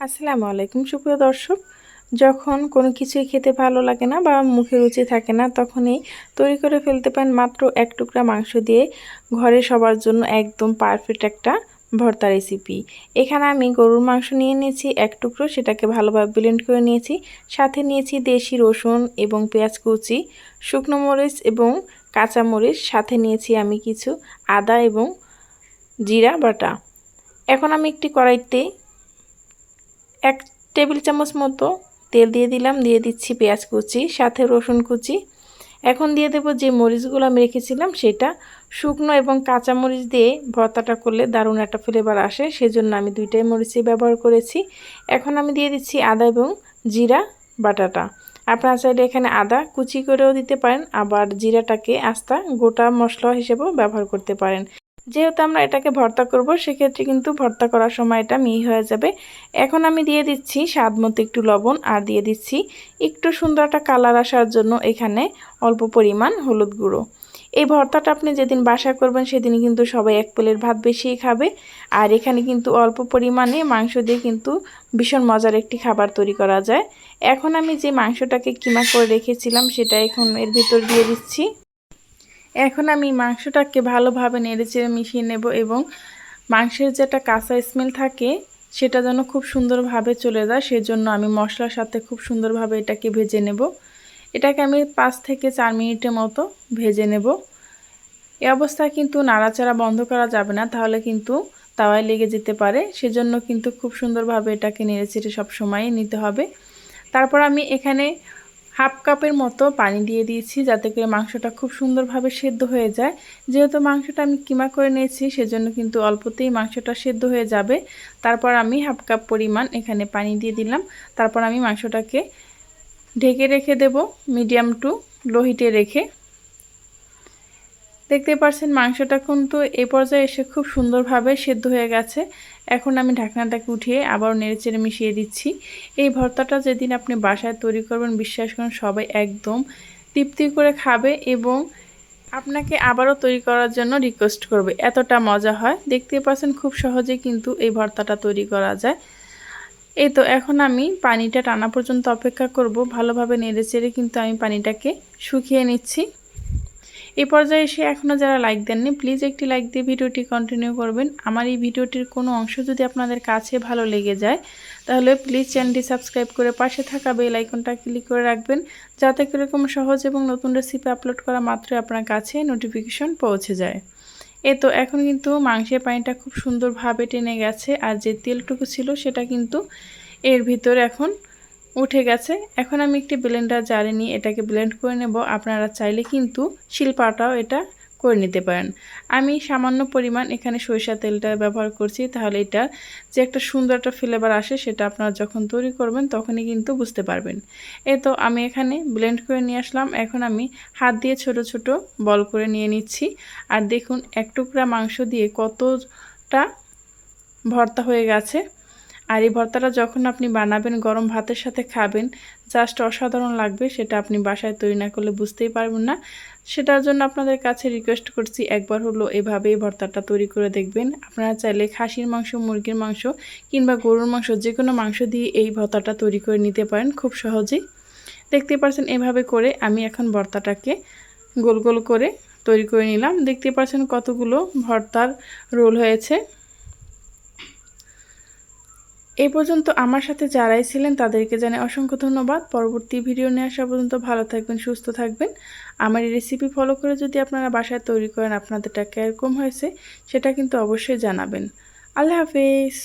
আসসালামু আলাইকুম সুপ্রিয় দর্শক। যখন কোনো কিছুই খেতে ভালো লাগে না বা মুখে রুচি থাকে না, তখনই তৈরি করে ফেলতে পারেন মাত্র এক টুকরা মাংস দিয়ে ঘরে সবার জন্য একদম পারফেক্ট একটা ভর্তা রেসিপি। এখানে আমি গরুর মাংস নিয়ে নিয়েছি এক টুকরো, সেটাকে ভালোভাবে ব্লেন্ড করে নিয়েছি। সাথে নিয়েছি দেশি রসুন এবং পেঁয়াজ কুচি, শুকনো মরিচ এবং কাঁচা মরিচ, সাথে নিয়েছি আমি কিছু আদা এবং জিরা বাটা। এখন আমি একটি কড়াইতে 1 টেবিল চামচ মতো তেল দিয়ে দিলাম, দিয়ে দিচ্ছি পেঁয়াজ কুচি সাথে রসুন কুচি। এখন দিয়ে দেব যে মরিচগুলো আমি রেখেছিলাম সেটা। শুকনো এবং কাঁচা মরিচ দিয়ে ভর্তাটা করলে দারুণ একটা ফ্লেভার আসে, সেজন্য আমি দুইটাই মরিচই ব্যবহার করেছি। এখন আমি দিয়ে দিচ্ছি আদা এবং জিরা বাটাটা। আপনারা চাইলে এখানে আদা কুচি করেও দিতে পারেন, আবার জিরাটাকে আস্তা গোটা মশলা হিসেবেও ব্যবহার করতে পারেন। যেহেতু আমরা এটাকে ভর্তা করব, সেক্ষেত্রে কিন্তু ভর্তা করার সময় এটা মিহি হয়ে যাবে। এখন আমি দিয়ে দিচ্ছি স্বাদ মতো একটু লবণ, আর দিয়ে দিচ্ছি একটু সুন্দর একটা কালার আসার জন্য এখানে অল্প পরিমাণ হলুদ গুঁড়ো। এই ভর্তাটা আপনি যেদিন বাসায় করবেন সেদিন কিন্তু সবাই এক প্লেট ভাত বেশিই খাবে। আর এখানে কিন্তু অল্প পরিমাণে মাংস দিয়ে কিন্তু ভীষণ মজার একটি খাবার তৈরি করা যায়। এখন আমি যে মাংসটাকে কিমা করে রেখেছিলাম সেটা এখন এর ভিতর দিয়ে দিচ্ছি। এখন আমি মাংসটাকে ভালোভাবে নেড়েচেড়ে মিশিয়ে নেব এবং মাংসের যেটা কাঁচা স্মেল থাকে সেটা যেন খুব সুন্দরভাবে চলে যায়, সেজন্য আমি মশলার সাথে খুব সুন্দরভাবে এটাকে ভেজে নেব। এটাকে আমি 5 থেকে 4 মিনিটের মতো ভেজে নেব। এই অবস্থায় কিন্তু নাড়াচাড়া বন্ধ করা যাবে না, তাহলে কিন্তু তাওয়ায় লেগে যেতে পারে। সেজন্য কিন্তু খুব সুন্দরভাবে এটাকে নেড়েচেড়ে সব সময় নিতে হবে। তারপর আমি এখানে হাফ কাপের মতো পানি দিয়ে দিয়েছি, যাতে করে মাংসটা খুব সুন্দরভাবে সেদ্ধ হয়ে যায়। যেহেতু মাংসটা আমি কিমা করে নিয়েছি, সেজন্য কিন্তু অল্পতেই মাংসটা সেদ্ধ হয়ে যাবে। তারপর আমি হাফ কাপ পরিমাণ এখানে পানি দিয়ে দিলাম। তারপর আমি মাংসটাকে ঢেকে রেখে দেব মিডিয়াম টু লো হিটে রেখে। দেখতে পাচ্ছেন মাংসটা কিন্তু এই পর্যায়ে এসে খুব সুন্দরভাবে সেদ্ধ হয়ে গেছে। এখন আমি ঢাকনাটাকে উঠিয়ে আবারও নেড়েচেড়ে মিশিয়ে দিচ্ছি। এই ভর্তাটা যেদিন আপনি বাসায় তৈরি করবেন, বিশ্বাস করুন সবাই একদম তৃপ্তি করে খাবে এবং আপনাকে আবারও তৈরি করার জন্য রিকোয়েস্ট করবে, এতটা মজা হয়। দেখতে পাচ্ছেন খুব সহজে কিন্তু এই ভর্তাটা তৈরি করা যায়। এই তো এখন আমি পানিটা টানা পর্যন্ত অপেক্ষা করব। ভালোভাবে নেড়েচেড়ে কিন্তু আমি পানিটাকে শুকিয়ে নিচ্ছি। এই পর্যায়ে এসে এখনও যারা লাইক দেননি, প্লিজ একটি লাইক দিয়ে ভিডিওটি কন্টিনিউ করবেন। আমার এই ভিডিওটির কোনো অংশ যদি আপনাদের কাছে ভালো লেগে যায়, তাহলে প্লিজ চ্যানেলটি সাবস্ক্রাইব করে পাশে থাকা বেল আইকনটা ক্লিক করে রাখবেন, যাতে এরকম সহজ এবং নতুন রেসিপি আপলোড করা মাত্রই আপনার কাছে নোটিফিকেশন পৌঁছে যায়। এই তো এখন কিন্তু মাংসের পানিটা খুব সুন্দরভাবে টেনে গেছে, আর যে তেলটুকু ছিল সেটা কিন্তু এর ভিতরে এখন উঠে গেছে। এখন আমি একটি ব্লেন্ডার জারে নিয়ে এটাকে ব্লেন্ড করে নেব। আপনারা চাইলে কিন্তু শিলপাটাও এটা করে নিতে পারেন। আমি সামান্য পরিমাণ এখানে সরিষা তেলটা ব্যবহার করছি, তাহলে এটা যে একটা সুন্দর একটা ফ্লেভার আসে সেটা আপনারা যখন তৈরি করবেন তখনই কিন্তু বুঝতে পারবেন। এই তো আমি এখানে ব্লেন্ড করে নিয়ে আসলাম। এখন আমি হাত দিয়ে ছোট ছোট বল করে নিয়ে নিচ্ছি। আর দেখুন এক টুকরা মাংস দিয়ে কতটা ভর্তা হয়ে গেছে। আর এই ভর্তাটা যখন আপনি বানাবেন, গরম ভাতের সাথে খাবেন, জাস্ট অসাধারণ লাগবে। সেটা আপনি বাসায় তৈরি না করলে বুঝতেই পারবেন না। সেটার জন্য আপনাদের কাছে রিকোয়েস্ট করছি, একবার হলো এভাবে এই ভর্তাটা তৈরি করে দেখবেন। আপনারা চাইলে খাসির মাংস, মুরগির মাংস কিংবা গরুর মাংস, যে কোনো মাংস দিয়ে এই ভর্তাটা তৈরি করে নিতে পারেন খুব সহজেই। দেখতে পাচ্ছেন এভাবে করে আমি এখন ভর্তাটাকে গোল গোল করে তৈরি করে নিলাম। দেখতে পাচ্ছেন কতগুলো ভর্তার রোল হয়েছে। এই পর্যন্ত আমার সাথে যারাই ছিলেন তাদেরকে জানাই অসংখ্য ধন্যবাদ। পরবর্তী ভিডিও নিয়ে আসা পর্যন্ত ভালো থাকবেন, সুস্থ থাকবেন। আমার এই রেসিপি ফলো করে যদি আপনারা বাসায় তৈরি করেন, আপনাদেরটা কিরকম হয়েছে সেটা কিন্তু অবশ্যই জানাবেন। আল্লাহ হাফেজ।